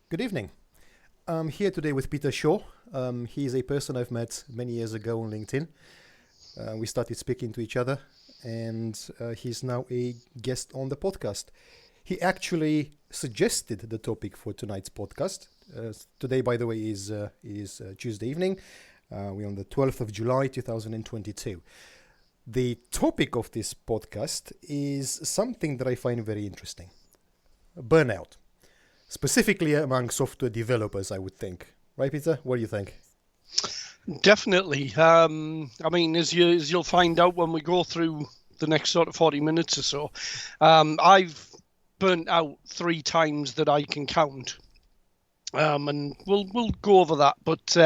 Good evening. I'm here today with Peter Shaw. He is a person I've met many years ago on LinkedIn. We started speaking to each other, and he's now a guest on the podcast. He actually suggested the topic for tonight's podcast. Today, by the way, is Tuesday evening. We're on the 12th of July, 2022. The topic of this podcast is something that I find very interesting. Burnout. Specifically among software developers, I would think. Right, Peter? What do you think? Definitely. As you'll find out when we go through the next sort of 40 minutes or so, I've burnt out 3 times that I can count. And we'll go over that. But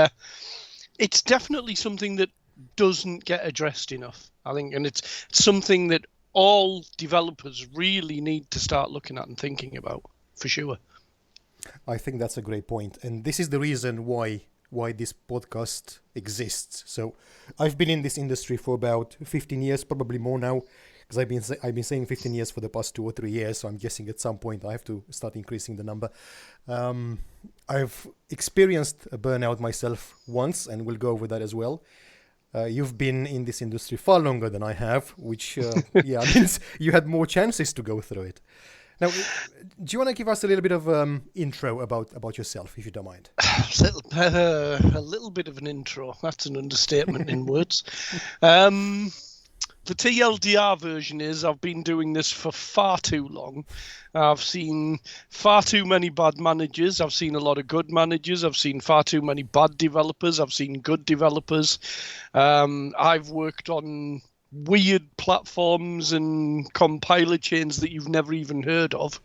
it's definitely something that doesn't get addressed enough, I think. And it's something that all developers really need to start looking at and thinking about, for sure. I think that's a great point, and this is the reason why this podcast exists. So, I've been in this industry for about 15 years, probably more now, because I've been saying 15 years for the past 2 or 3 years. So I'm guessing at some point I have to start increasing the number. I've experienced a burnout myself once, and we'll go over that as well. You've been in this industry far longer than I have, which means you had more chances to go through it. Now, do you want to give us a little bit of intro about yourself, if you don't mind? A little bit of an intro. That's an understatement in words. The TLDR version is I've been doing this for far too long. I've seen far too many bad managers. I've seen a lot of good managers. I've seen far too many bad developers. I've seen good developers. I've worked on weird platforms and compiler chains that you've never even heard of.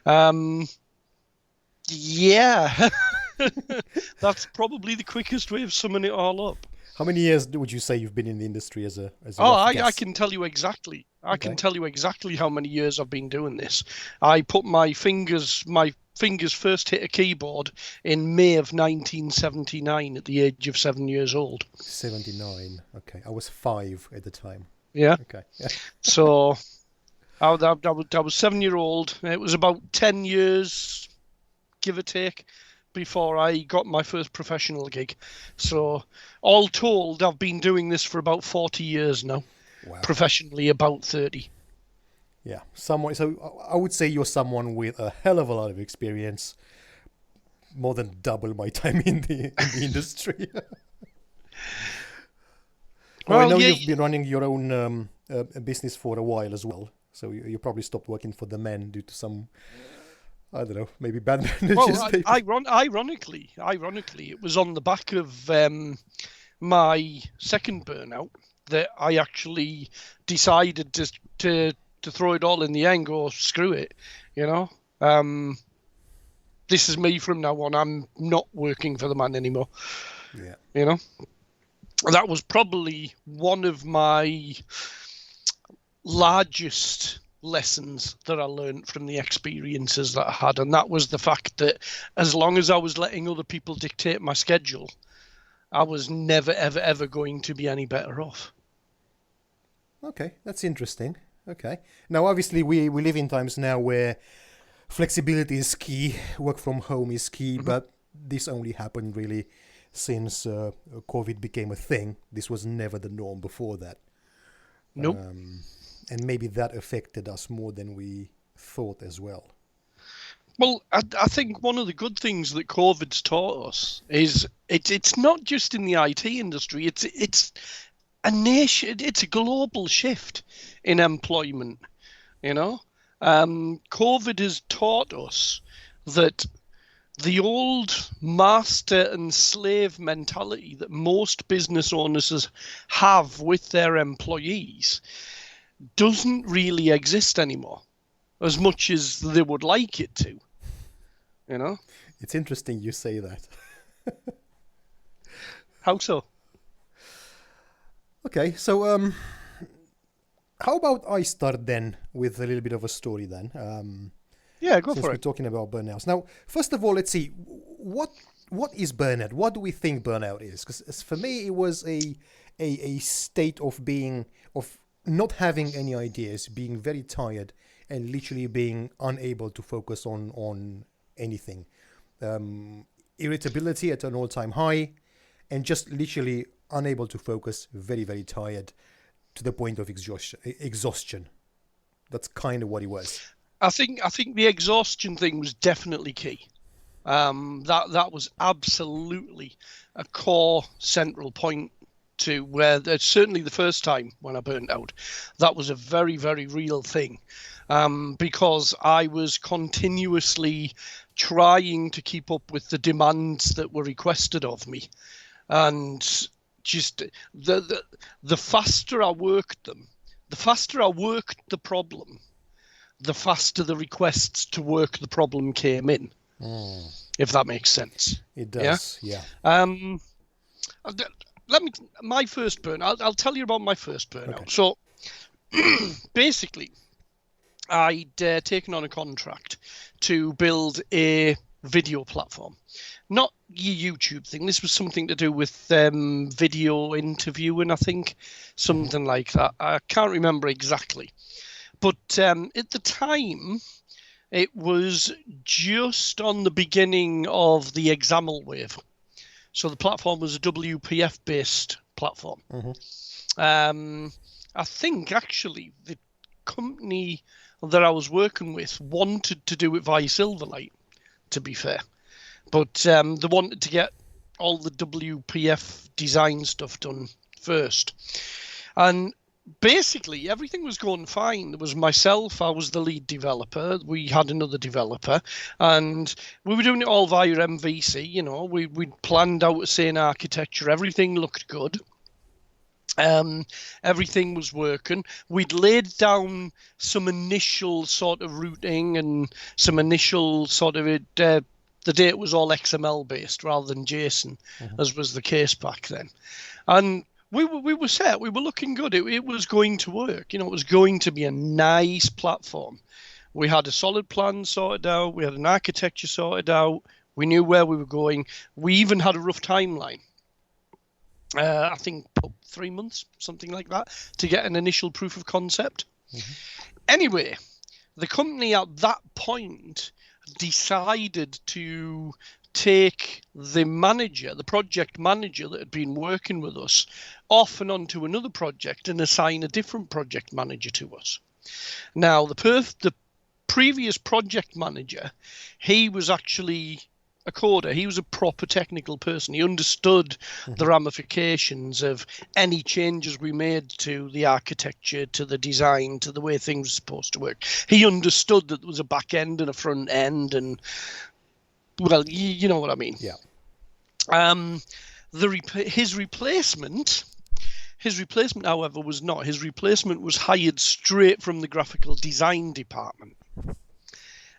That's probably the quickest way of summing it all up. How many years would you say you've been in the industry as a I can tell you exactly. I can tell you exactly how many years I've been doing this. I put my fingers first hit a keyboard in May of 1979 at the age of 7 years old. 79. Okay. I was 5 at the time. Yeah. Okay. So I was 7-year-old. It was about 10 years, give or take, before I got my first professional gig. So all told, I've been doing this for about 40 years now. Wow. Professionally, about 30. Yeah. So I would say you're someone with a hell of a lot of experience, more than double my time in the industry. Well, I know you've been running your own business for a while as well. So you probably stopped working for the men due to some, I don't know, maybe bad managers. Well, ironically, it was on the back of my second burnout that I actually decided to throw it all in the air and go, screw it, you know. This is me from now on. I'm not working for the man anymore. Yeah. You know. That was probably one of my largest lessons that I learned from the experiences that I had. And that was the fact that as long as I was letting other people dictate my schedule, I was never, ever, ever going to be any better off. Okay, that's interesting. Okay. Now, obviously, we live in times now where flexibility is key, work from home is key, but this only happened really since COVID became a thing. This was never the norm before that. Nope. And maybe that affected us more than we thought as well. Well, I think one of the good things that COVID's taught us is it's not just in the IT industry. It's a global shift in employment. You know, COVID has taught us that the old master and slave mentality that most business owners have with their employees doesn't really exist anymore, as much as they would like it to. You know? It's interesting you say that. How so? Okay, so how about I start then with a little bit of a story then? Yeah, go since for we're it. talking about burnouts. Now, first of all, let's see, what is burnout? What do we think burnout is? Because for me, it was a state of not having any ideas, being very tired, and literally being unable to focus on anything. irritability at an all-time high, and just literally unable to focus, very, very tired, to the point of exhaustion. That's kind of what he was. I think the exhaustion thing was definitely key. That was absolutely a core central point to where, certainly the first time when I burnt out, that was a very, very real thing, because I was continuously trying to keep up with the demands that were requested of me, and just the faster I worked them, the faster I worked the problem, the faster the requests to work the problem came in. If that makes sense. It does, yeah. My first burnout, I'll tell you about my first burnout. Okay. So basically, I'd taken on a contract to build a video platform. Not your YouTube thing. This was something to do with video interviewing, I think. Something like that. I can't remember exactly. But at the time, it was just on the beginning of the XAML wave. So the platform was a WPF-based platform. I think, actually, the company that I was working with wanted to do it via Silverlight, to be fair. But they wanted to get all the WPF design stuff done first. And basically, everything was going fine. There was myself, I was the lead developer. We had another developer, and we were doing it all via MVC. You know, we'd planned out the same architecture. Everything looked good. Everything was working. We'd laid down some initial sort of routing and some initial sort of the data was all XML based rather than JSON, as was the case back then. And we were set. We were looking good. It was going to work. You know, it was going to be a nice platform. We had a solid plan sorted out. We had an architecture sorted out. We knew where we were going. We even had a rough timeline. I think 3 months, something like that, to get an initial proof of concept. Anyway, the company at that point decided to take the manager, the project manager that had been working with us, off and onto another project and assign a different project manager to us. Now, the previous project manager, he was actually a coder. He was a proper technical person. He understood the ramifications of any changes we made to the architecture, to the design, to the way things were supposed to work. He understood that there was a back end and a front end, and well, you know what I mean. Yeah. His replacement, however, was not. His replacement was hired straight from the graphical design department,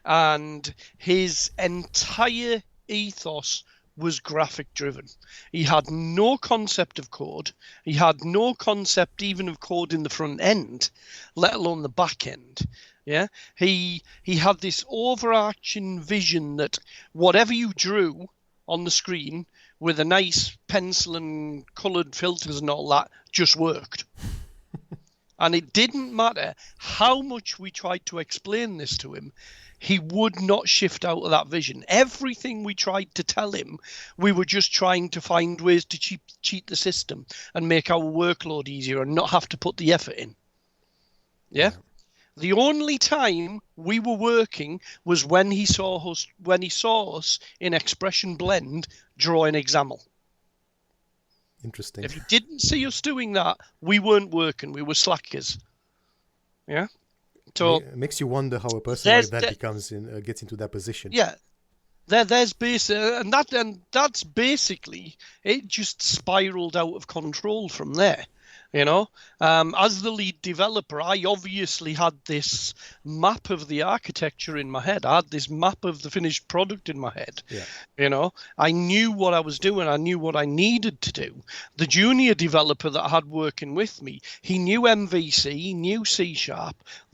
and his entire ethos was graphic driven. He had no concept of code. He had no concept even of code in the front end, let alone the back end. Yeah, he had this overarching vision that whatever you drew on the screen with a nice pencil and coloured filters and all that just worked. And it didn't matter how much we tried to explain this to him, he would not shift out of that vision. Everything we tried to tell him, we were just trying to find ways to cheat the system and make our workload easier and not have to put the effort in. Yeah? The only time we were working was when he saw us in Expression Blend drawing XAML. Interesting. If he didn't see us doing that, we weren't working. We were slackers. Yeah. So it makes you wonder how a person like that gets into that position. Yeah. There's that's basically it. Just spiraled out of control from there. You know, as the lead developer, I obviously had this map of the architecture in my head. I had this map of the finished product in my head. Yeah. You know, I knew what I was doing. I knew what I needed to do. The junior developer that I had working with me, he knew MVC, he knew C#.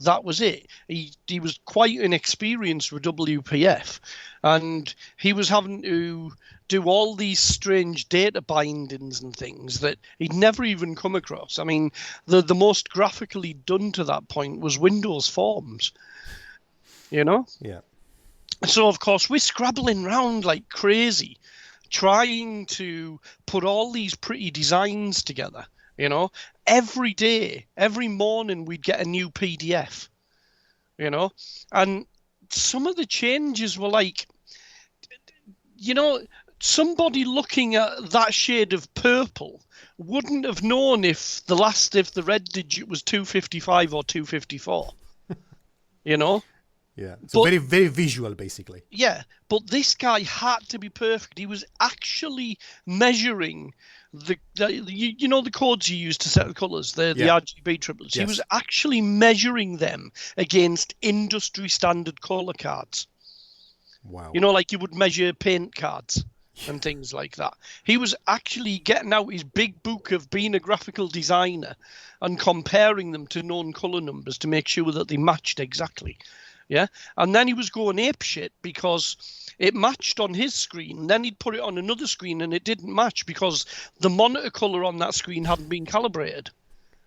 That was it. He was quite inexperienced with WPF. And he was having to do all these strange data bindings and things that he'd never even come across. I mean, the most graphically done to that point was Windows Forms, you know? Yeah. So, of course, we're scrabbling round like crazy, trying to put all these pretty designs together. You know, every day, every morning, we'd get a new PDF. You know, and some of the changes were like, you know, somebody looking at that shade of purple wouldn't have known if the red digit was 255 or 254. You know, Yeah. So but very, very visual, basically. yeah, but this guy had to be perfect. He was actually measuring you know the codes you use to set the colors, the Yeah. RGB triplets. He was Yes. actually measuring them against industry standard color cards. Wow. You know, like you would measure paint cards and things like that. He was actually getting out his big book of being a graphical designer and comparing them to known color numbers to make sure that they matched exactly. Yeah. And then he was going apeshit because it matched on his screen. Then he'd put it on another screen and it didn't match because the monitor color on that screen hadn't been calibrated.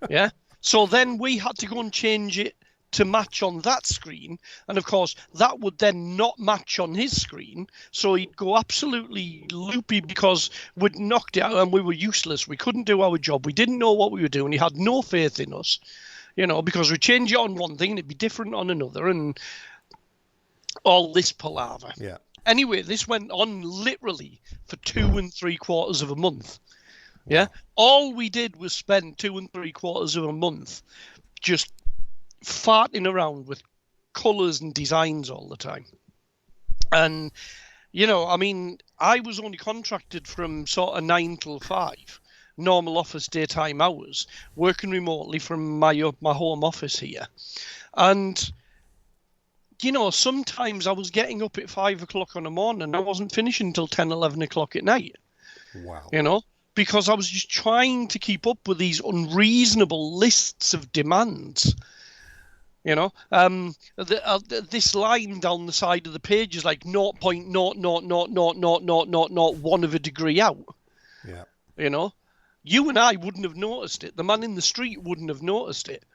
Yeah. So then we had to go and change it to match on that screen. And of course, that would then not match on his screen. So he'd go absolutely loopy because we'd knocked it out and we were useless. We couldn't do our job. We didn't know what we were doing. He had no faith in us, you know, because we change it on one thing and it'd be different on another and all this palaver. Yeah. Anyway, this went on literally for 2 3/4 of a month. Yeah. All we did was spend 2 3/4 of a month just farting around with colours and designs all the time. And, you know, I mean, I was only contracted from sort of 9 till 5, normal office daytime hours, working remotely from my home office here. And, you know, sometimes I was getting up at 5 o'clock in the morning and I wasn't finishing until 10, 11 o'clock at night. Wow. You know, because I was just trying to keep up with these unreasonable lists of demands. You know, this line down the side of the page is like 0.000000001 of a degree out. Yeah. You know, you and I wouldn't have noticed it. The man in the street wouldn't have noticed it.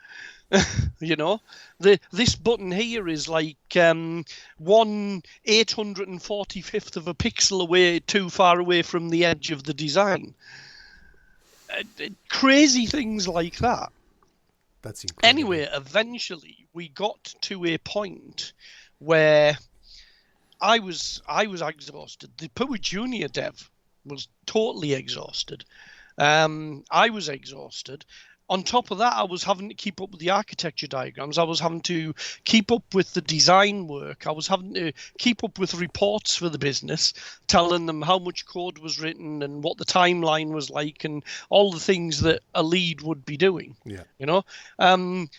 You know, this button here is like 1/845th of a pixel away, too far away from the edge of the design. Crazy things like that. That's incredible. Anyway, eventually we got to a point where I was exhausted. The poor junior dev was totally exhausted. I was exhausted. On top of that, I was having to keep up with the architecture diagrams. I was having to keep up with the design work. I was having to keep up with reports for the business, telling them how much code was written and what the timeline was like and all the things that a lead would be doing. Yeah. You know,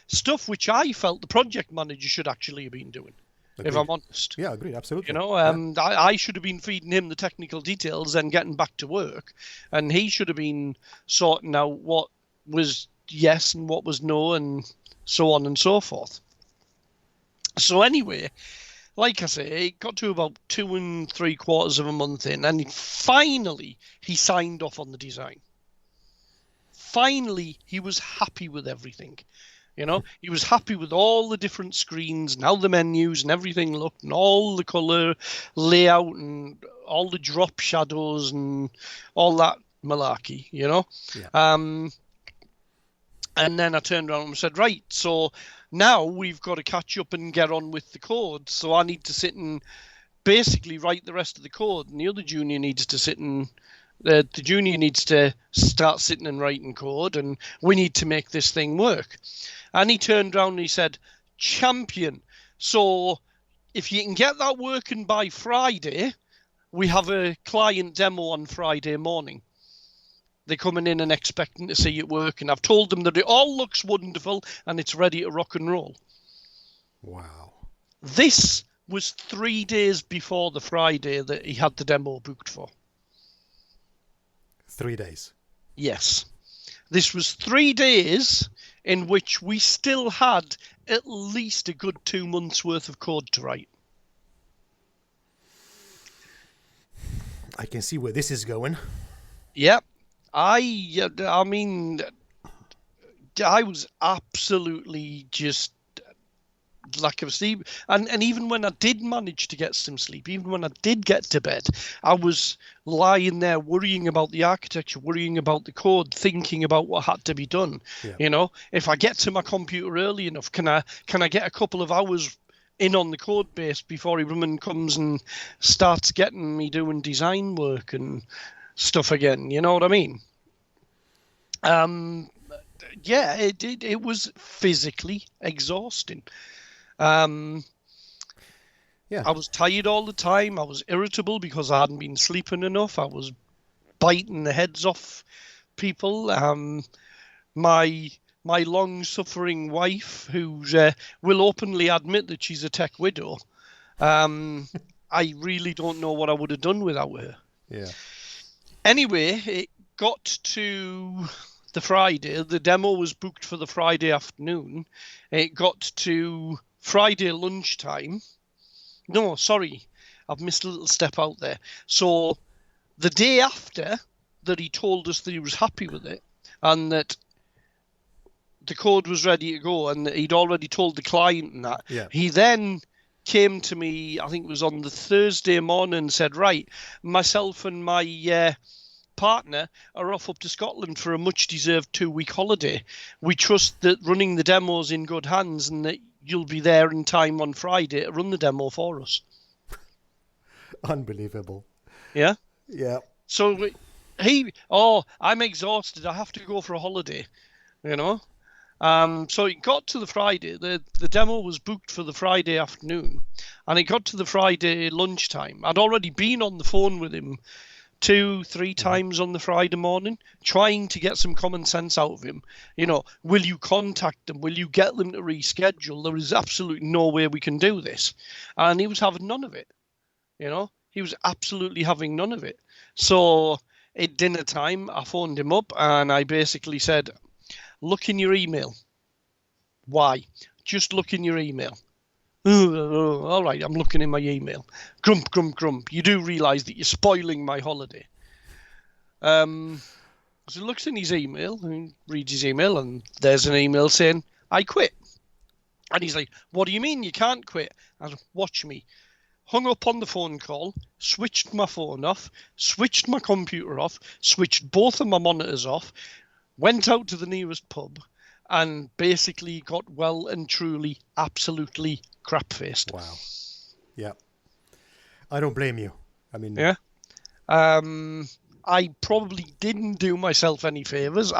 stuff which I felt the project manager should actually have been doing. Agreed. If I'm honest. Yeah, agreed. Absolutely. You know, I should have been feeding him the technical details and getting back to work. And he should have been sorting out what was yes and what was no and so on and so forth. So anyway, like I say, it got to about 2 3/4 of a month in and finally he signed off on the design. Finally, he was happy with everything. You know, he was happy with all the different screens and how the menus and everything looked and all the color layout and all the drop shadows and all that malarkey, you know. Yeah. And then I turned around and said, right, so now we've got to catch up and get on with the code. So I need to sit and basically write the rest of the code. And the other junior needs to sit and the junior needs to start sitting and writing code. And we need to make this thing work. And he turned around and he said, champion. So if you can get that working by Friday, we have a client demo on Friday morning. They're coming in and expecting to see it work. And I've told them that it all looks wonderful and it's ready to rock and roll. Wow. This was 3 days before the Friday that he had the demo booked for. 3 days. Yes. This was 3 days in which we still had at least a good 2 months worth of code to write. I can see where this is going. Yep. I mean, I was absolutely just lack of sleep. And even when I did manage to get some sleep, even when I did get to bed, I was lying there worrying about the architecture, worrying about the code, thinking about what had to be done. Yeah. If I get to my computer early enough, can I get a couple of hours in on the code base before Rumen comes and starts getting me doing design work and stuff again? You know what I mean? Yeah, it was physically exhausting. Yeah. I was tired all the time. I was irritable because I hadn't been sleeping enough. I was biting the heads off people. My long-suffering wife, who will openly admit that she's a tech widow, I really don't know what I would have done without her. Yeah. Anyway, it got to the Friday. The demo was booked for the Friday afternoon. It got to Friday lunchtime. No, sorry, I've missed a little step out there. So the day after that he told us that he was happy with it and that the code was ready to go and that he'd already told the client and that, he then came to me, I think it was on the Thursday morning, and said, right, myself and my partner are off up to Scotland for a much-deserved 2-week holiday. We trust that running the demo's in good hands and that you'll be there in time on Friday to run the demo for us. Unbelievable. Yeah? Yeah. So I'm exhausted. I have to go for a holiday, So it got to the Friday. The demo was booked for the Friday afternoon, and it got to the Friday lunchtime. I'd already been on the phone with him 2-3 times on the Friday morning, trying to get some common sense out of him. Will you contact them? Will you get them to reschedule? There is absolutely no way we can do this. And he was having none of it. He was absolutely having none of it. So at dinner time, I phoned him up and I basically said, look in your email. Why? Just look in your email. All right, I'm looking in my email. Grump, grump, grump. You do realise that you're spoiling my holiday. So he looks in his email and reads his email, and there's an email saying, I quit. And he's like, what do you mean you can't quit? I said, watch me. Hung up on the phone call, switched my phone off, switched my computer off, switched both of my monitors off, went out to the nearest pub, and basically got well and truly, absolutely crap-faced. Wow. Yeah. I don't blame you. I mean... Yeah. I probably didn't do myself any favours.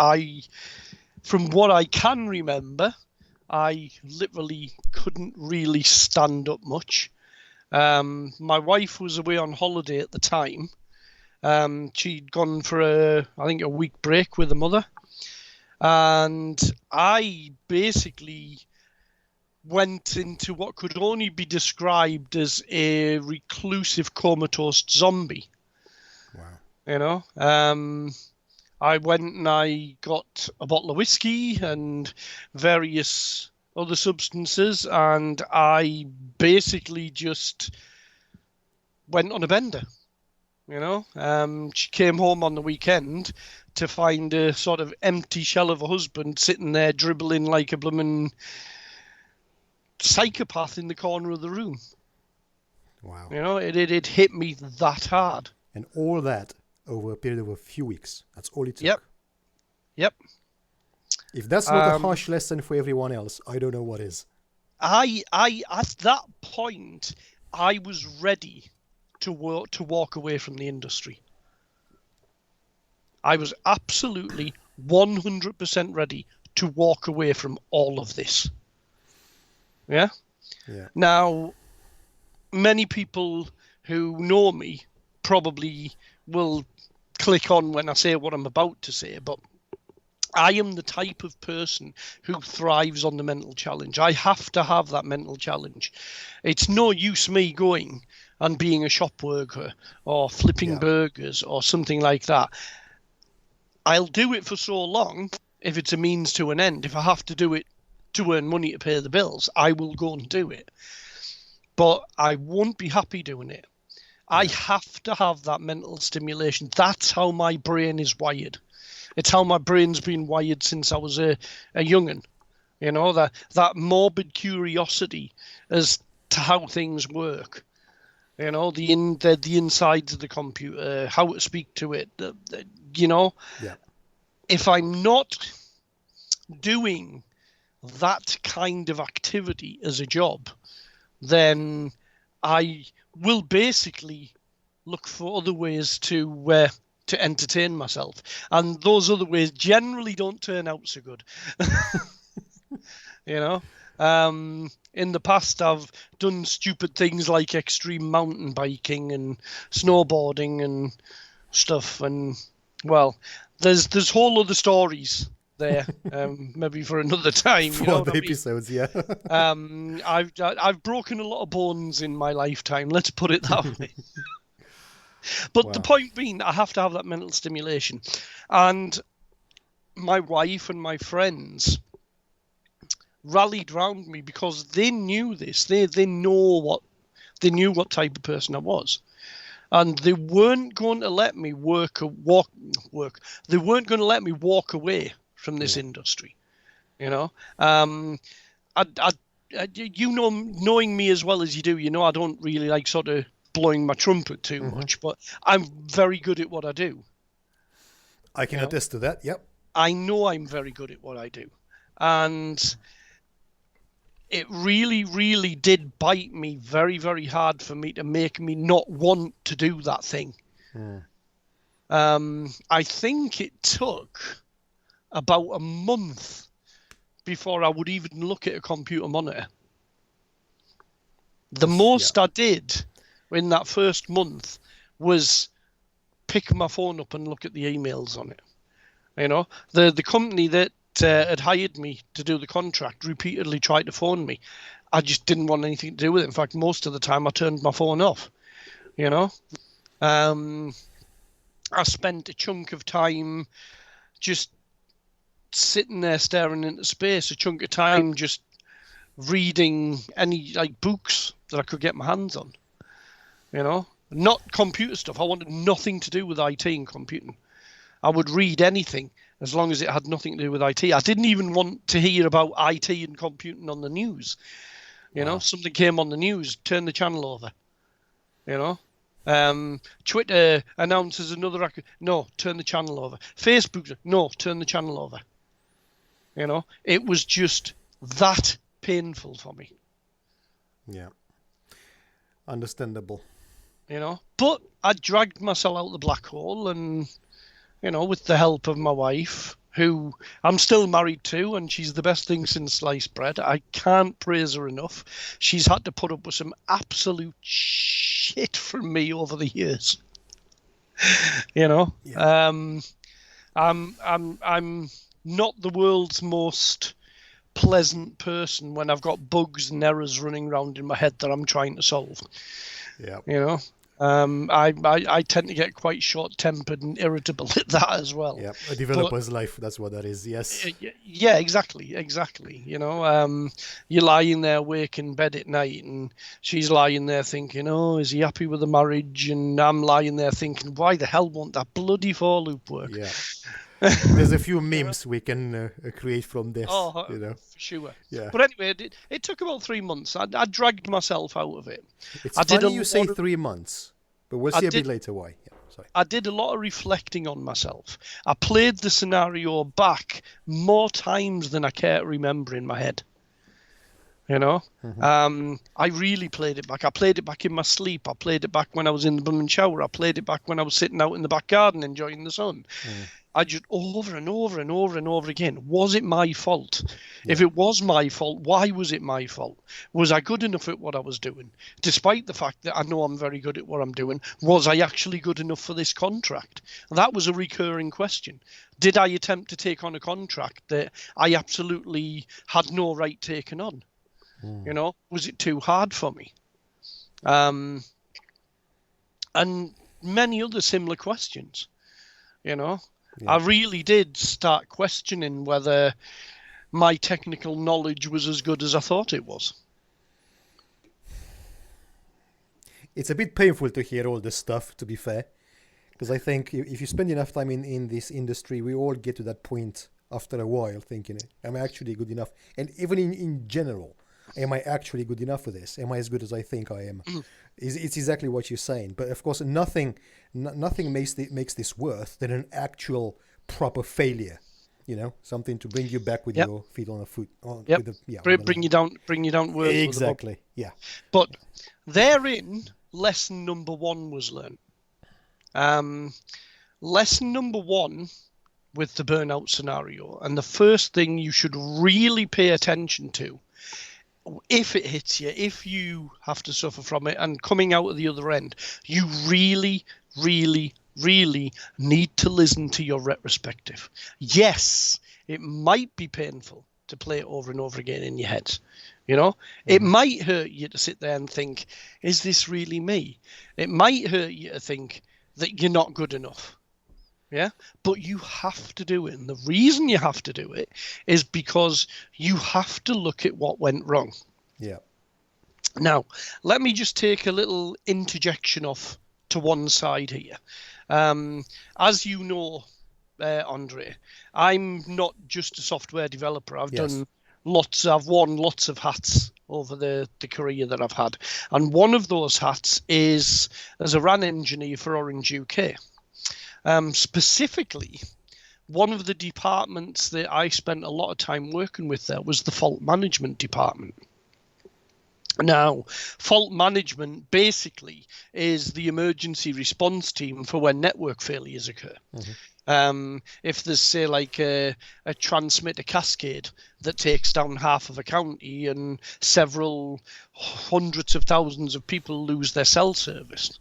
From what I can remember, I literally couldn't really stand up much. My wife was away on holiday at the time. She'd gone for a week break with her mother. And I basically went into what could only be described as a reclusive, comatose zombie. Wow. I went and I got a bottle of whiskey and various other substances, and I basically just went on a bender. She came home on the weekend to find a sort of empty shell of a husband sitting there dribbling like a blooming psychopath in the corner of the room. Wow. It hit me that hard. And all that over a period of a few weeks. That's all it took. Yep. If that's not a harsh lesson for everyone else, I don't know what is. I at that point, I was ready to walk away from the industry. I was absolutely 100% ready to walk away from all of this. Yeah? Yeah. Now, many people who know me probably will click on when I say what I'm about to say, but I am the type of person who thrives on the mental challenge. I have to have that mental challenge. It's no use me going and being a shop worker or flipping burgers or something like that. I'll do it for so long if it's a means to an end. If I have to do it to earn money to pay the bills, I will go and do it. But I won't be happy doing it. I have to have that mental stimulation. That's how my brain is wired. It's how my brain's been wired since I was a young'un. That morbid curiosity as to how things work. You know, the insides of the computer, how to speak to it. You know, Yeah. if I'm not doing that kind of activity as a job, then I will basically look for other ways to entertain myself, and those other ways generally don't turn out so good. You know, in the past I've done stupid things like extreme mountain biking and snowboarding and stuff, and well, there's whole other stories there, maybe for another time. For You know the what I mean? episodes, yeah. I've broken a lot of bones in my lifetime. Let's put it that way. But the Wow. point being, I have to have that mental stimulation, and my wife and my friends rallied round me because they knew this. They knew what type of person I was, and they weren't going to let me work. They weren't going to let me walk away from this industry. You know, you know, knowing me as well as you do, you know, I don't really like sort of blowing my trumpet too much, but I'm very good at what I do. I can attest to that. Yep. I know I'm very good at what I do, and it really, really did bite me very, very hard for me to make me not want to do that thing. I think it took about a month before I would even look at a computer monitor. The most I did in that first month was pick my phone up and look at the emails on it. You know, the company that had hired me to do the contract repeatedly tried to phone me. I just didn't want anything to do with it. In fact, most of the time I turned my phone off. You know, I spent a chunk of time just sitting there staring into space, a chunk of time just reading any like books that I could get my hands on. You know, not computer stuff. I wanted nothing to do with IT and computing. I would read anything as long as it had nothing to do with IT. I didn't even want to hear about IT and computing on the news. You know, something came on the news, turn the channel over. You know, Twitter announces another. No, turn the channel over. Facebook, no, turn the channel over. You know, it was just that painful for me. Yeah. Understandable. You know, but I dragged myself out the black hole, and you know, with the help of my wife, who I'm still married to, and she's the best thing since sliced bread. I can't praise her enough. She's had to put up with some absolute shit from me over the years. You know, I'm not the world's most pleasant person when I've got bugs and errors running around in my head that I'm trying to solve. Yeah. You know, I tend to get quite short-tempered and irritable at that as well. Yeah, a developer's life, that's what that is, yes. Yeah, exactly. You know, you're lying there awake in bed at night, and she's lying there thinking, oh, is he happy with the marriage? And I'm lying there thinking, why the hell won't that bloody for loop work? Yeah. There's a few memes we can create from this, you know. For sure. Yeah. But anyway, it took about 3 months. I dragged myself out of it. It's funny you say 3 months, but we'll see a bit later why. Yeah, sorry. I did a lot of reflecting on myself. I played the scenario back more times than I care to remember in my head. You know, I really played it back. I played it back in my sleep. I played it back when I was in the blooming shower. I played it back when I was sitting out in the back garden enjoying the sun. I just over and over and over and over again. Was it my fault? Yeah. If it was my fault, why was it my fault? Was I good enough at what I was doing? Despite the fact that I know I'm very good at what I'm doing, was I actually good enough for this contract? That was a recurring question. Did I attempt to take on a contract that I absolutely had no right taking on? You know, was it too hard for me? And many other similar questions, you know. Yeah. I really did start questioning whether my technical knowledge was as good as I thought it was. It's a bit painful to hear all this stuff, to be fair, because I think if you spend enough time in this industry, we all get to that point after a while thinking, am I actually good enough? And even in general, Am I actually good enough for this? Am I as good as I think I am? It's exactly what you're saying. But of course, nothing makes this worse than an actual proper failure. Something to bring you back with Yep. your feet on the foot. Yep. With the Bring you down to earth. exactly. Yeah. But therein, lesson number 1 was learned. Lesson number 1 with the burnout scenario, and the first thing you should really pay attention to, if it hits you, if you have to suffer from it, and coming out of the other end, you really, really, really need to listen to your retrospective. Yes, it might be painful to play it over and over again in your head. It might hurt you to sit there and think, is this really me? It might hurt you to think that you're not good enough. Yeah, but you have to do it. And the reason you have to do it is because you have to look at what went wrong. Yeah. Now, let me just take a little interjection off to one side here. As you know, Andre, I'm not just a software developer. I've worn lots of hats over the career that I've had. And one of those hats is as a RAN engineer for Orange UK. Specifically, one of the departments that I spent a lot of time working with there was the fault management department. Now, fault management basically is the emergency response team for when network failures occur. If there's, say, like a transmitter cascade that takes down half of a county and several hundreds of thousands of people lose their cell service,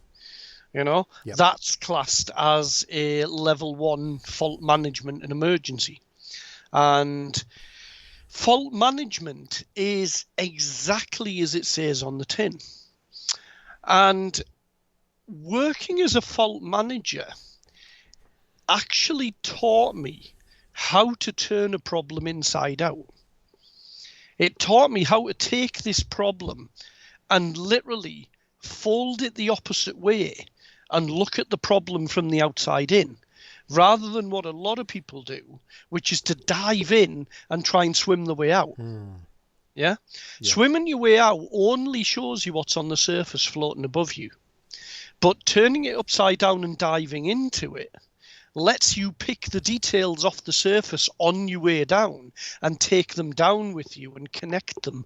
that's classed as a level 1 fault management and emergency. And fault management is exactly as it says on the tin. And working as a fault manager actually taught me how to turn a problem inside out. It taught me how to take this problem and literally fold it the opposite way and look at the problem from the outside in, rather than what a lot of people do, which is to dive in and try and swim the way out. Yeah? Swimming your way out only shows you what's on the surface floating above you. But turning it upside down and diving into it lets you pick the details off the surface on your way down and take them down with you and connect them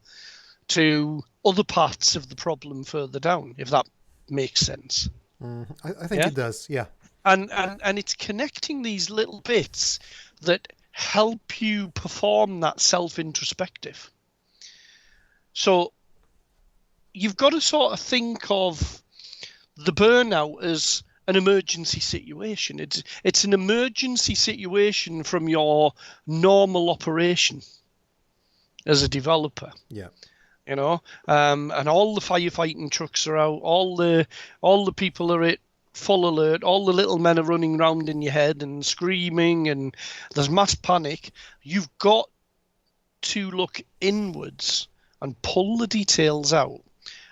to other parts of the problem further down, if that makes sense. I think it does, yeah. And it's connecting these little bits that help you perform that self-introspective. So you've got to sort of think of the burnout as an emergency situation. It's an emergency situation from your normal operation as a developer. Yeah. And all the firefighting trucks are out, all the people are at full alert, all the little men are running around in your head and screaming, and there's mass panic. You've got to look inwards and pull the details out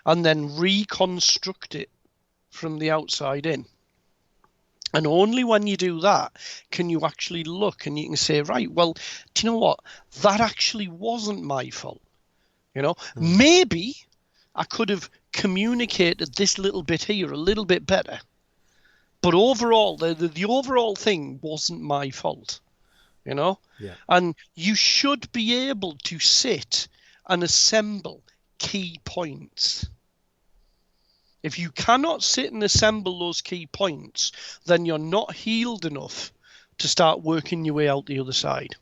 and then reconstruct it from the outside in. And only when you do that can you actually look and you can say, right, well, do you know what? That actually wasn't my fault. Maybe I could have communicated this little bit here a little bit better, but overall, the overall thing wasn't my fault. Yeah. And you should be able to sit and assemble key points. If you cannot sit and assemble those key points, then you're not healed enough to start working your way out the other side.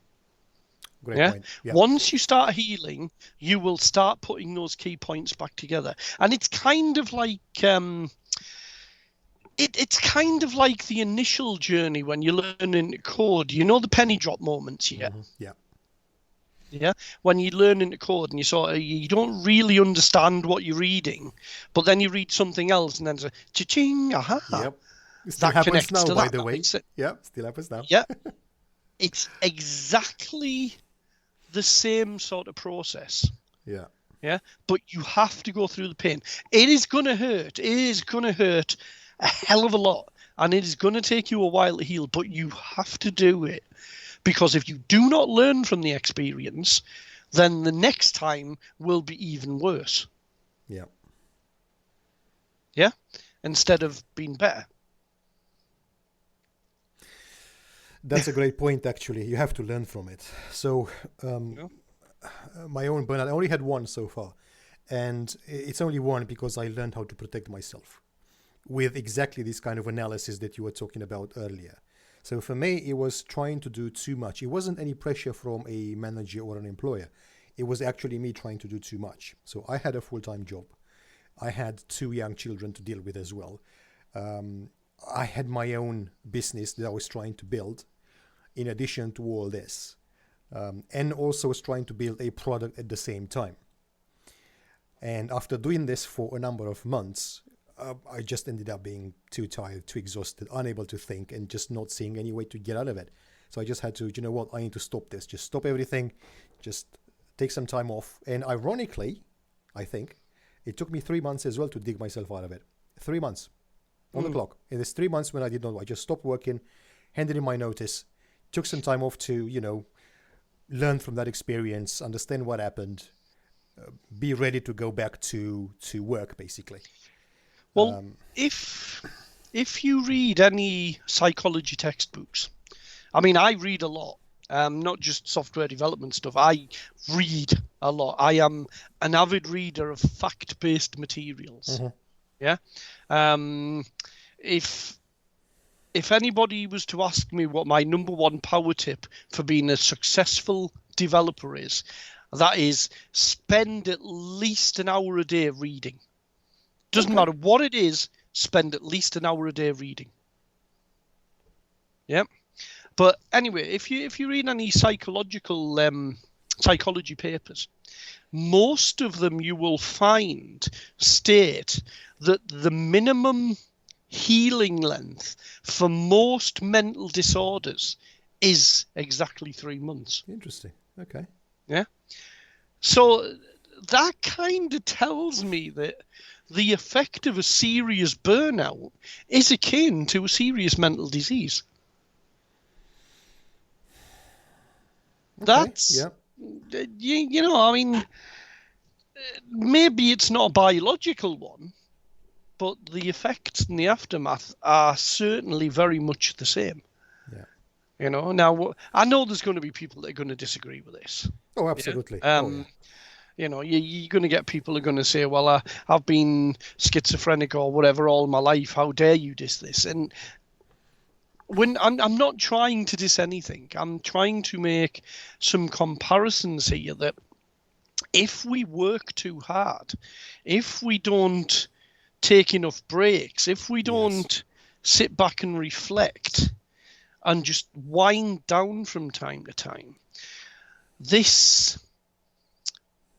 Great point. Yeah. Once you start healing, you will start putting those key points back together. And it's kind of like it's kind of like the initial journey when you're learning to code. The penny drop moments you get. Yeah. Yeah, when you learn into code and you don't really understand what you're reading, but then you read something else and then it's cha-ching, aha. Yep. Still happens now, by the way. Yeah, still happens now. Yeah. It's exactly the same sort of process. Yeah. Yeah. But you have to go through the pain. It is going to hurt. It is going to hurt a hell of a lot. And it is going to take you a while to heal, but you have to do it. Because if you do not learn from the experience, then the next time will be even worse. Yeah. Yeah? Instead of being better. That's a great point, actually. You have to learn from it. So, Yeah. my own burnout, I only had one so far. And it's only one because I learned how to protect myself with exactly this kind of analysis that you were talking about earlier. So for me, it was trying to do too much. It wasn't any pressure from a manager or an employer. It was actually me trying to do too much. So I had a full-time job. I had two young children to deal with as well. I had my own business that I was trying to build in addition to all this. And also was trying to build a product at the same time. And after doing this for a number of months, I just ended up being too tired, too exhausted, unable to think, and just not seeing any way to get out of it. So I just had to, you know what, I need to stop this. Just stop everything, just take some time off. And ironically, I think, it took me 3 months as well to dig myself out of it. 3 months on the clock. In this 3 months when I did not, I just stopped working, handed in my notice, took some time off to, learn from that experience, understand what happened, be ready to go back to work, basically. Well, if you read any psychology textbooks, I mean, I read a lot, not just software development stuff. I read a lot. I am an avid reader of fact-based materials. Yeah. If anybody was to ask me what my number one power tip for being a successful developer is, that is spend at least an hour a day reading. Doesn't matter what it is, spend at least an hour a day reading. Yeah. But anyway, if you read any psychology papers, most of them you will find state that the minimum healing length for most mental disorders is exactly 3 months. Interesting. Okay. Yeah. So that kind of tells me that the effect of a serious burnout is akin to a serious mental disease. Okay. That's, yeah. I mean, maybe it's not a biological one, but the effects and the aftermath are certainly very much the same. Yeah. Now I know there's going to be people that are going to disagree with this. Oh, absolutely. Yeah? You're going to get people who are going to say, well, I've been schizophrenic or whatever all my life. How dare you diss this? And when I'm not trying to diss anything, I'm trying to make some comparisons here that if we work too hard, if we don't take enough breaks, if we don't sit back and reflect and just wind down from time to time, this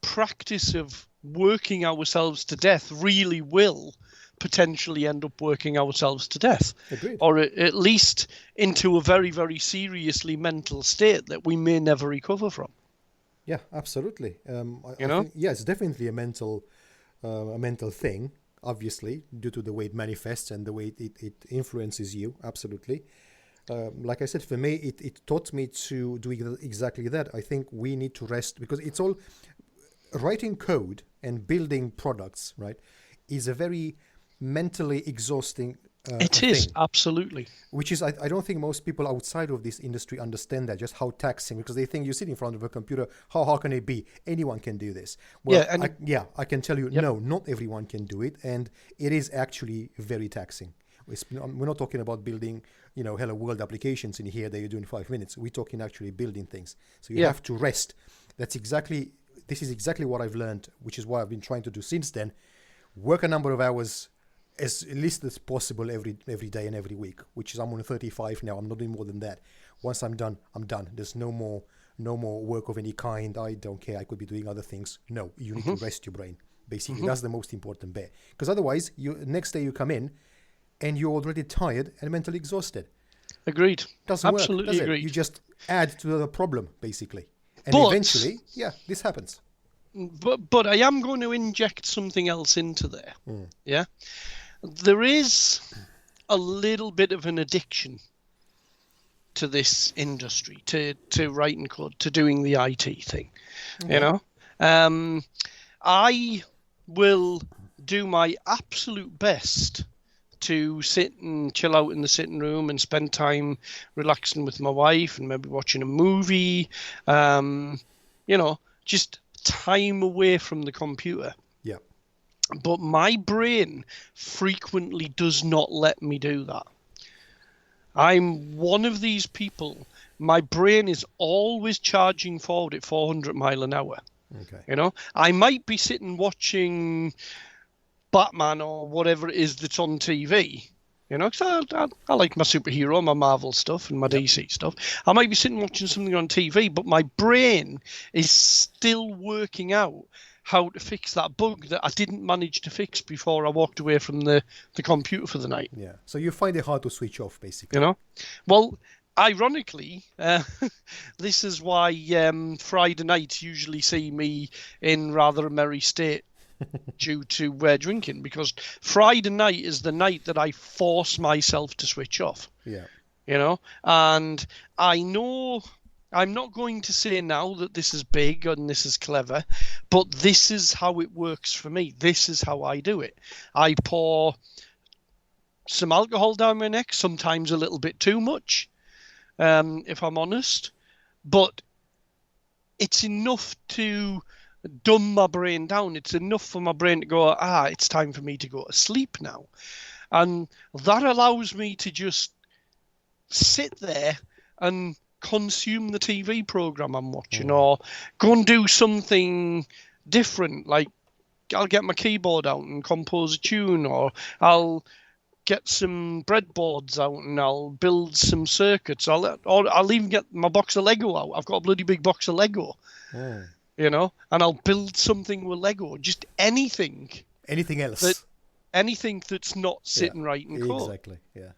practice of working ourselves to death really will potentially end up working ourselves to death. Agreed. Or at least into a very, very seriously mental state that we may never recover from. Yeah, absolutely. I think, it's definitely a mental thing, obviously, due to the way it manifests and the way it influences you. Absolutely. Like I said, for me, it taught me to do exactly that. I think we need to rest because it's all writing code and building products, right, is a very mentally exhausting it is thing, absolutely. Which is, I don't think most people outside of this industry understand that, just how taxing, because they think you sit in front of a computer, how hard can it be? Anyone can do this. Well, I can tell you, no, not everyone can do it, and it is actually very taxing. We're not talking about building, hello world applications in here that you do in 5 minutes. We're talking actually building things. So you have to rest. This is exactly what I've learned, which is what I've been trying to do since then. Work a number of hours as least as possible every day and every week, which is I'm on 35 now. I'm not doing more than that. Once I'm done, I'm done. There's no more work of any kind. I don't care. I could be doing other things. No, you need to rest your brain. Basically, that's the most important bit. Because otherwise, next day you come in and you're already tired and mentally exhausted. Agreed. Doesn't Absolutely work, does agreed. It? You just add to the problem, basically. And eventually, this happens. But I am going to inject something else into there. Yeah. There is a little bit of an addiction to this industry, to writing code, to doing the IT thing. Okay. You know, I will do my absolute best to sit and chill out in the sitting room and spend time relaxing with my wife and maybe watching a movie, just time away from the computer. Yeah. But my brain frequently does not let me do that. I'm one of these people. My brain is always charging forward at 400 mile an hour. Okay. I might be sitting watching Batman or whatever it is that's on TV, because I like my superhero, my Marvel stuff and my DC stuff. I might be sitting watching something on TV, but my brain is still working out how to fix that bug that I didn't manage to fix before I walked away from the computer for the night. Yeah. So you find it hard to switch off, basically. Well, ironically, this is why Friday nights usually see me in rather a merry state due to drinking, because Friday night is the night that I force myself to switch off. Yeah. And I know I'm not going to say now that this is big and this is clever, but this is how it works for me. This is how I do it. I pour some alcohol down my neck, sometimes a little bit too much, if I'm honest, but it's enough to dumb my brain down. It's enough for my brain to go, it's time for me to go to sleep now. And that allows me to just sit there and consume the TV program I'm watching, or go and do something different. Like I'll get my keyboard out and compose a tune, or I'll get some breadboards out and I'll build some circuits. I'll even get my box of Lego out. I've got a bloody big box of Lego. And I'll build something with Lego. Just anything. Anything else. Anything that's not sitting right in code. Exactly, yeah.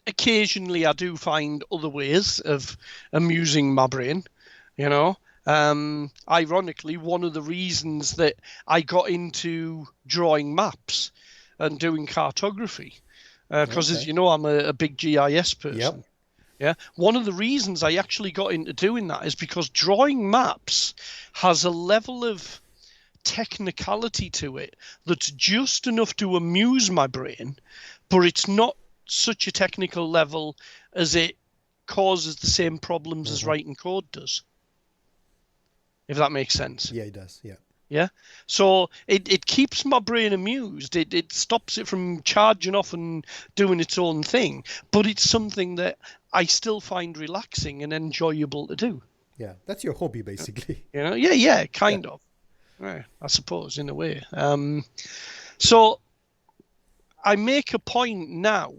Occasionally I do find other ways of amusing my brain, Ironically, one of the reasons that I got into drawing maps and doing cartography, because as you know, I'm a big GIS person. Yep. Yeah. One of the reasons I actually got into doing that is because drawing maps has a level of technicality to it that's just enough to amuse my brain, but it's not such a technical level as it causes the same problems as writing code does. If that makes sense. Yeah, it does. Yeah. Yeah. So it keeps my brain amused. It stops it from charging off and doing its own thing. But it's something that I still find relaxing and enjoyable to do. Yeah. That's your hobby, basically. Yeah, kind of. Yeah, I suppose, in a way. So I make a point now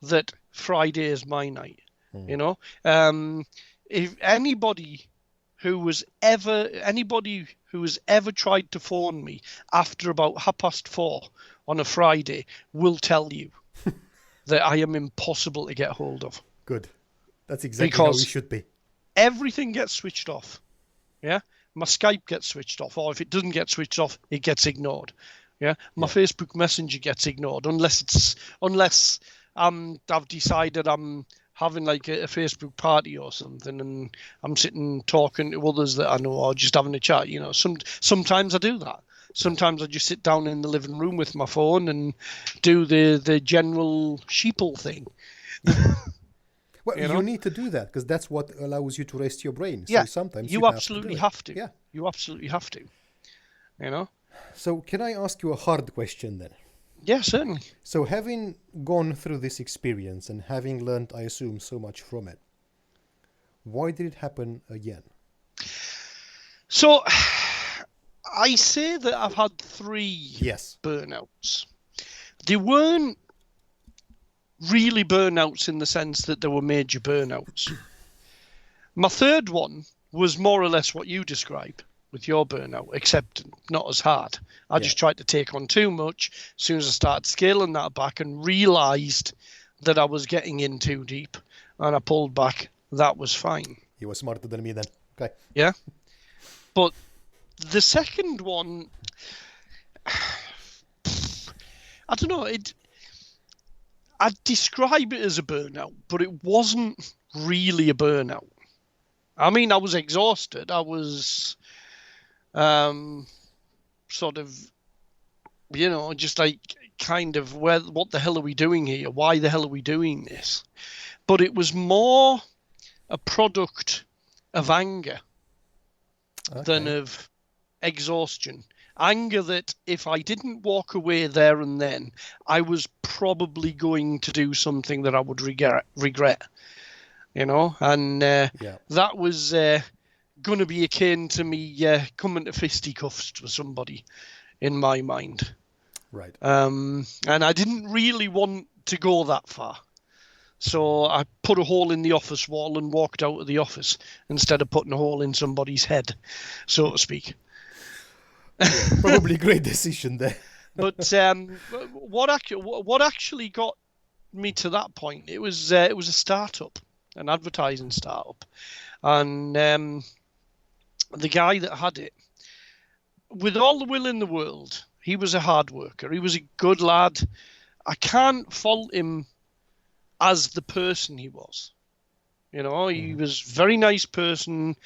that Friday is my night. If anybody who has ever tried to phone me after about 4:30 on a Friday will tell you that I am impossible to get hold of. Good. That's exactly how we should be. Everything gets switched off. Yeah. My Skype gets switched off, or if it doesn't get switched off, it gets ignored. Yeah. My Facebook Messenger gets ignored unless I've decided I'm having like a Facebook party or something, and I'm sitting talking to others that I know, or just having a chat. Sometimes I do that. Sometimes I just sit down in the living room with my phone and do the general sheeple thing. Well, you need to do that because that's what allows you to rest your brain. Yeah, so sometimes you absolutely have to. Yeah, you absolutely have to. So can I ask you a hard question then? Yeah, certainly. So having gone through this experience and having learned, I assume, so much from it, why did it happen again? So I say that I've had 3 burnouts. They weren't really burnouts in the sense that they were major burnouts. My third one was more or less what you describe with your burnout, except not as hard. I just tried to take on too much. As soon as I started scaling that back and realised that I was getting in too deep and I pulled back, that was fine. You were smarter than me then. Okay. Yeah. But the second one, I don't know, I'd describe it as a burnout, but it wasn't really a burnout. I mean, I was exhausted. I was sort of, just like kind of, what the hell are we doing here? Why the hell are we doing this? But it was more a product of anger than of exhaustion. Anger that if I didn't walk away there and then, I was probably going to do something that I would regret, and that was going to be akin to me coming to fisticuffs with somebody in my mind. Right. And I didn't really want to go that far. So I put a hole in the office wall and walked out of the office instead of putting a hole in somebody's head, so to speak. Yeah, probably great decision there. But what actually got me to that point? It was a startup, an advertising startup, and the guy that had it, with all the will in the world, he was a hard worker. He was a good lad. I can't fault him as the person he was. He was a very nice person.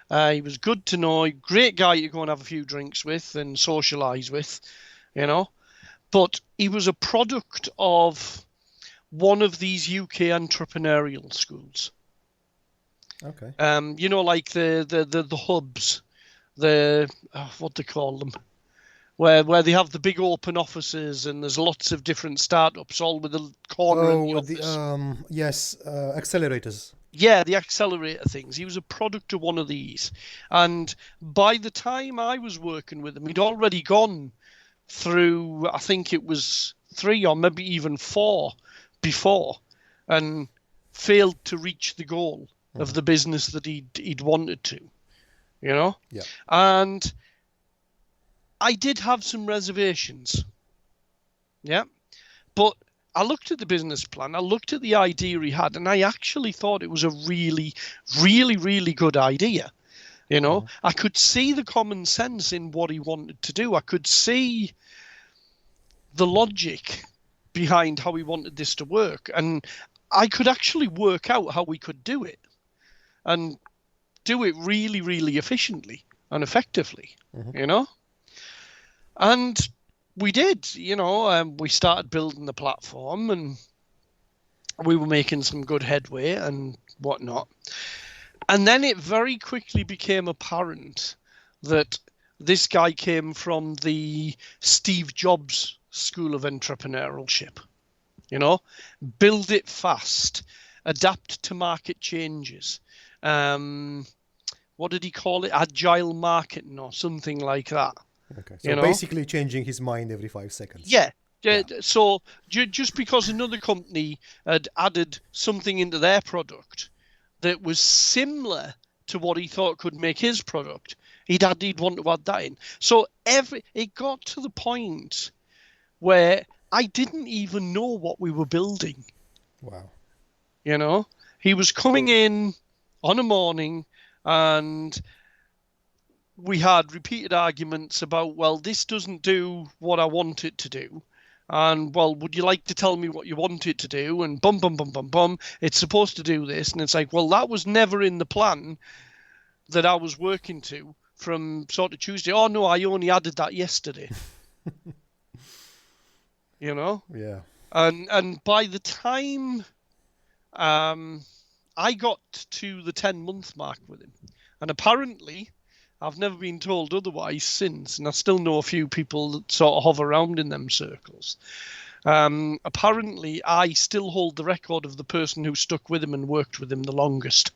He was good to know, great guy to go and have a few drinks with and socialise with, But he was a product of one of these UK entrepreneurial schools. Okay. Like the hubs, what they call them, where they have the big open offices and there's lots of different startups all with a corner in the office. Yes, accelerators. Yeah, the accelerator things. He was a product of one of these. And by the time I was working with him, he'd already gone through, I think it was 3 or maybe even 4 before, and failed to reach the goal of the business that he'd wanted to, Yeah. And I did have some reservations. Yeah. But I looked at the business plan, I looked at the idea he had, and I actually thought it was a really, really, really good idea. I could see the common sense in what he wanted to do. I could see the logic behind how he wanted this to work. And I could actually work out how we could do it and do it really, really efficiently and effectively, And we did, we started building the platform and we were making some good headway and whatnot. And then it very quickly became apparent that this guy came from the Steve Jobs School of Entrepreneurship. Build it fast, adapt to market changes. What did he call it? Agile marketing or something like that. Okay, so basically changing his mind every 5 seconds. Yeah. So just because another company had added something into their product that was similar to what he thought could make his product, he'd want to add that in. So it got to the point where I didn't even know what we were building. Wow. He was coming in on a morning and we had repeated arguments about, well, this doesn't do what I want it to do. And, well, would you like to tell me what you want it to do? And bum, bum, bum, bum, bum. It's supposed to do this. And it's like, well, that was never in the plan that I was working to from sort of Tuesday. Oh, no, I only added that yesterday. Yeah. And by the time I got to the 10-month mark with him, and apparently I've never been told otherwise since, and I still know a few people that sort of hover around in them circles. Apparently, I still hold the record of the person who stuck with him and worked with him the longest.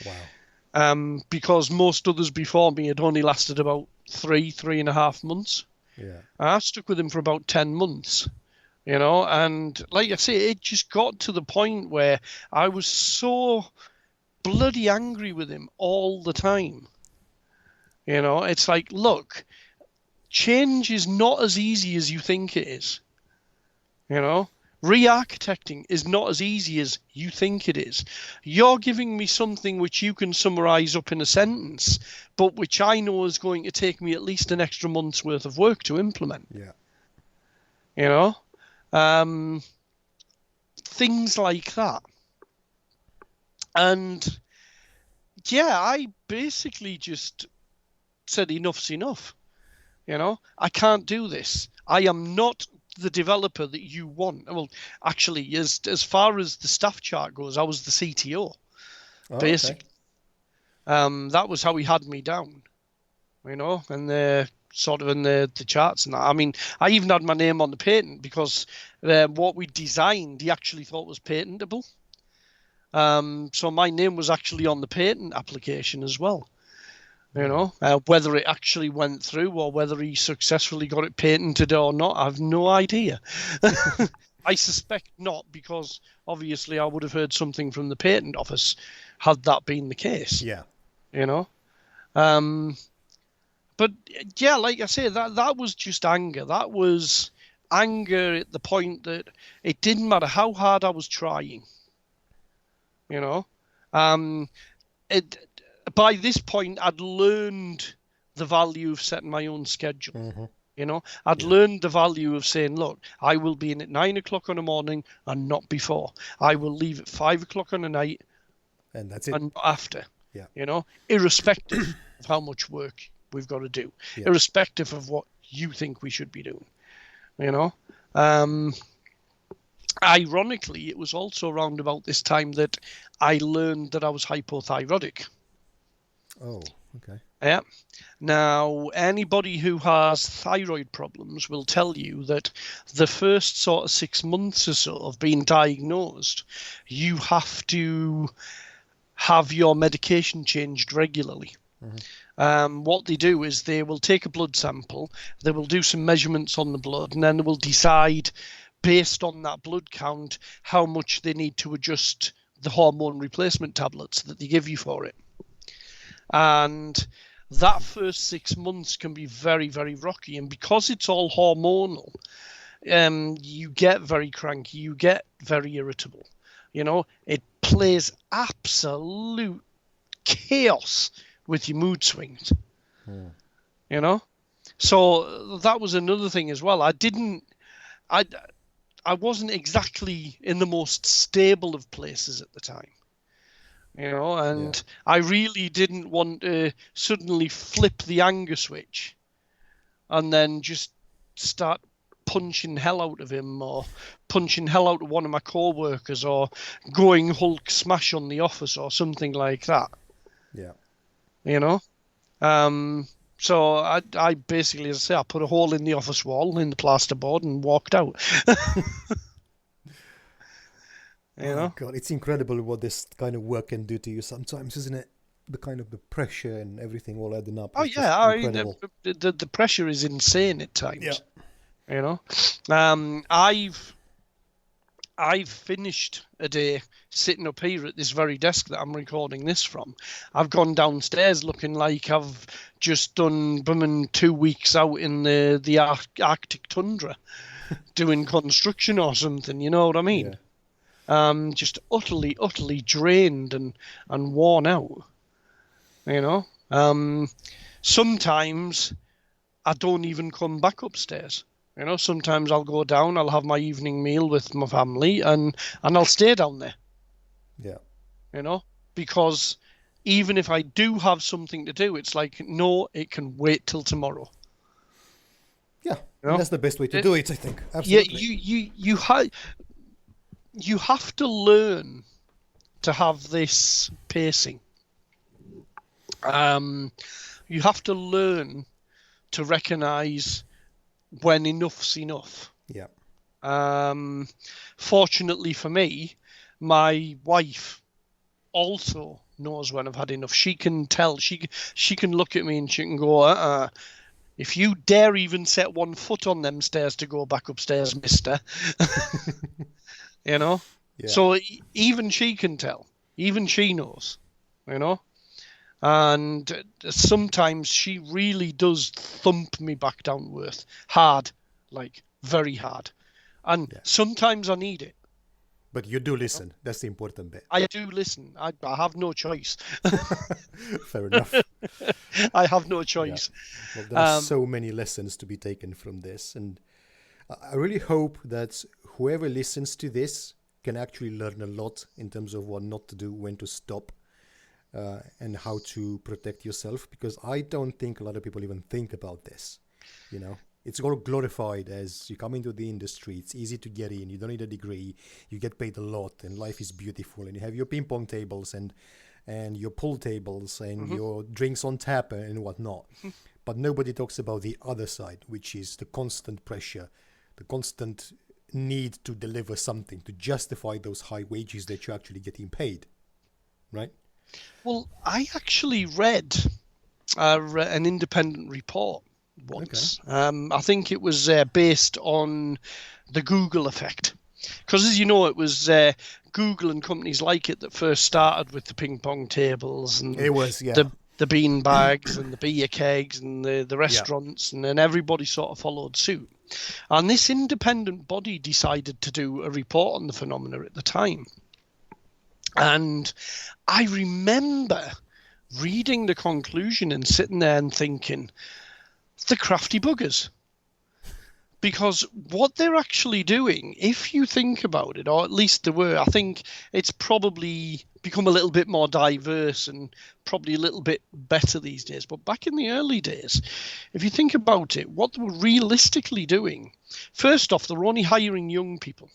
Wow. Because most others before me had only lasted about 3.5 months. Yeah. I stuck with him for about 10 months. And like I say, it just got to the point where I was so bloody angry with him all the time. It's like, look, change is not as easy as you think it is. Re-architecting is not as easy as you think it is. You're giving me something which you can summarize up in a sentence, but which I know is going to take me at least an extra month's worth of work to implement. Yeah. things like that. And yeah, I basically just said enough's enough. I can't do this. I am not the developer that you want. Well, actually, as far as the staff chart goes, I was the CTO, basically. Okay. That was how he had me down, and the sort of in the charts and that. I mean, I even had my name on the patent because what we designed, he actually thought was patentable. So my name was actually on the patent application as well. Whether it actually went through or whether he successfully got it patented or not, I have no idea. I suspect not, because obviously I would have heard something from the patent office had that been the case. Yeah. But yeah, like I say, that was just anger. That was anger at the point that it didn't matter how hard I was trying. By this point, I'd learned the value of setting my own schedule. Mm-hmm. I'd learned the value of saying, look, I will be in at 9 o'clock in the morning and not before. I will leave at 5 o'clock in the night. And that's it. And after. Yeah. Irrespective of how much work we've got to do. Yeah. Irrespective of what you think we should be doing. Ironically, it was also around about this time that I learned that I was hypothyroidic. Oh, okay. Yeah. Now, anybody who has thyroid problems will tell you that the first sort of 6 months or so of being diagnosed, you have to have your medication changed regularly. Mm-hmm. What they do is they will take a blood sample, they will do some measurements on the blood, and then they will decide, based on that blood count, how much they need to adjust the hormone replacement tablets that they give you for it. And that first 6 months can be very, very rocky. And because it's all hormonal, you get very cranky, you get very irritable. It plays absolute chaos with your mood swings. So that was another thing as well. I wasn't exactly in the most stable of places at the time. And I really didn't want to suddenly flip the anger switch and then just start punching hell out of him or punching hell out of one of my co-workers or going Hulk smash on the office or something like that. Yeah. So I basically, as I say, I put a hole in the office wall in the plasterboard and walked out. Oh God, it's incredible what this kind of work can do to you sometimes, isn't it? The kind of the pressure and everything all adding up. Oh yeah, the pressure is insane at times. Yeah. I've finished a day sitting up here at this very desk that I'm recording this from. I've gone downstairs looking like I've just done 2 weeks out in the Arctic tundra doing construction or something. You know what I mean? Yeah. Just utterly drained and worn out. Sometimes I don't even come back upstairs. Sometimes I'll go down, I'll have my evening meal with my family and I'll stay down there. Yeah. Because even if I do have something to do, it's like, no, it can wait till tomorrow. Yeah, that's the best way to do it, I think. Absolutely. Yeah, you have to learn to have this pacing. You have to learn to recognize when enough's enough. Yeah. Fortunately for me, my wife also knows when I've had enough. She can tell. She can look at me and she can go, if you dare even set one foot on them stairs to go back upstairs, mister. Yeah. So even she can tell. Even she knows. And sometimes she really does thump me back down to earth hard, like very hard. And sometimes I need it. But you do listen. That's the important bit. I do listen. I have no choice. Fair enough. I have no choice. Yeah. Well, there are so many lessons to be taken from this. And I really hope that whoever listens to this can actually learn a lot in terms of what not to do, when to stop, and how to protect yourself. Because I don't think a lot of people even think about this. You know, it's all glorified as you come into the industry. It's easy to get in. You don't need a degree. You get paid a lot, and life is beautiful. And you have your ping pong tables and your pool tables and your drinks on tap and whatnot. But nobody talks about the other side, which is the constant pressure, the constant need to deliver something to justify those high wages that you're actually getting paid, right? Well, I actually read an independent report once. Okay. I think it was based on the Google effect. Because as you know, it was Google and companies like it that first started with the ping pong tables and it was, the bean bags and the beer kegs and the restaurants, and then everybody sort of followed suit. And this independent body decided to do a report on the phenomena at the time. And I remember reading the conclusion and sitting there and thinking, the crafty buggers. Because what they're actually doing, if you think about it, or at least they were, I think it's probably become a little bit more diverse and probably a little bit better these days. But back in the early days, if you think about it, what they were realistically doing, first off, they were only hiring young people.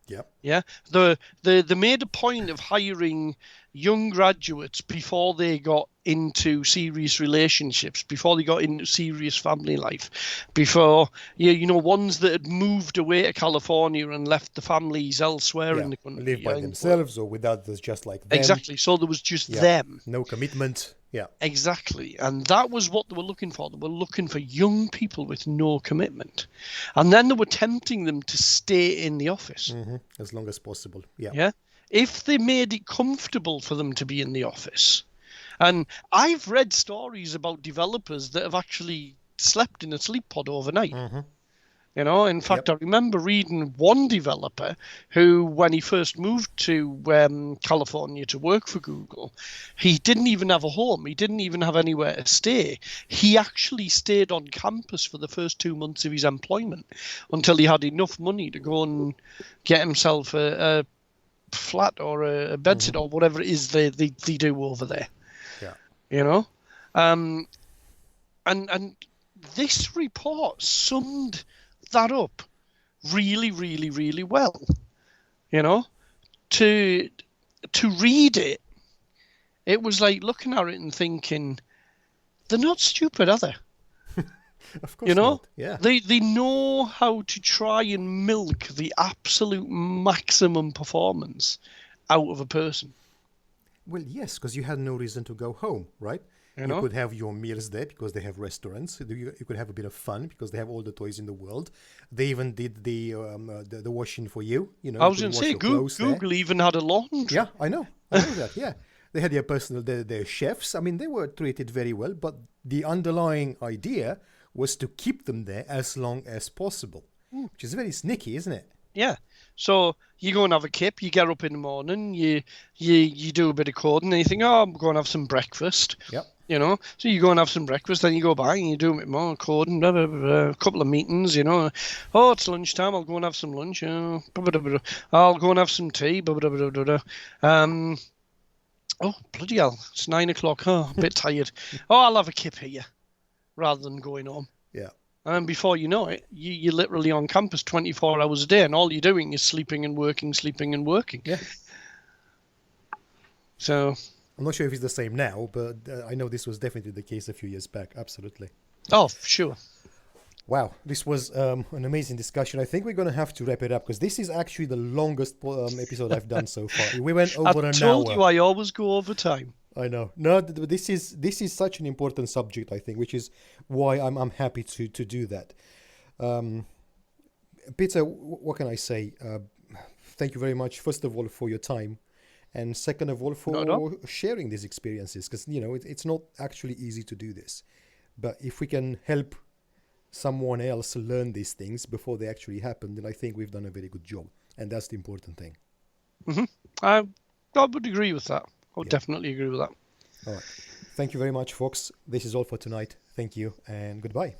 Yep. Yeah. They made a point of hiring young graduates before they got into serious relationships, before they got into serious family life, before ones that had moved away to California and left the families elsewhere in the country, live by themselves or with others just like them. Exactly. So there was just them, no commitment. Exactly. And that was what they were looking for. They were looking for young people with no commitment, and then they were tempting them to stay in the office as long as possible. If they made it comfortable for them to be in the office. And I've read stories about developers that have actually slept in a sleep pod overnight. In fact, I remember reading one developer who, when he first moved to California to work for Google, he didn't even have a home. He didn't even have anywhere to stay. He actually stayed on campus for the first 2 months of his employment until he had enough money to go and get himself a flat or a bedsit or whatever it is they do over there. And this report summed that up really, really, really well. To read it, it was like looking at it and thinking, they're not stupid, are they? Of course not. Yeah. They know how to try and milk the absolute maximum performance out of a person. Well, yes, because you had no reason to go home, right? You could have your meals there because they have restaurants. You could have a bit of fun because they have all the toys in the world. They even did the washing for you. I was going to say, Google even had a laundry. Yeah, I know that. Yeah, they had their chefs. I mean, they were treated very well. But the underlying idea was to keep them there as long as possible, which is very sneaky, isn't it? Yeah. So you go and have a kip, you get up in the morning, you do a bit of coding, and you think, I'm going to have some breakfast. Yep. So you go and have some breakfast, then you go back and you do a bit more coding, blah, blah, blah, a couple of meetings, Oh, it's lunchtime, I'll go and have some lunch. Blah, blah, blah, blah. I'll go and have some tea. Blah, blah, blah, blah, blah. Oh, bloody hell, it's 9 o'clock. Oh, a bit tired. I'll have a kip here rather than going home. Yeah. And before you know it, you're literally on campus 24 hours a day, and all you're doing is sleeping and working, sleeping and working. Yeah. So I'm not sure if it's the same now, but I know this was definitely the case a few years back. Absolutely. Oh, sure. Wow, this was an amazing discussion. I think we're going to have to wrap it up because this is actually the longest episode I've done so far. We went over an hour. I told you I always go over time. I know. No, this is such an important subject, I think, which is why I'm happy to do that. Peter, what can I say? Thank you very much, first of all, for your time. And second of all, for sharing these experiences. Because, it's not actually easy to do this. But if we can help someone else learn these things before they actually happen, then I think we've done a very good job. And that's the important thing. I would agree with that. I would definitely agree with that. All right. Thank you very much, folks. This is all for tonight. Thank you and goodbye.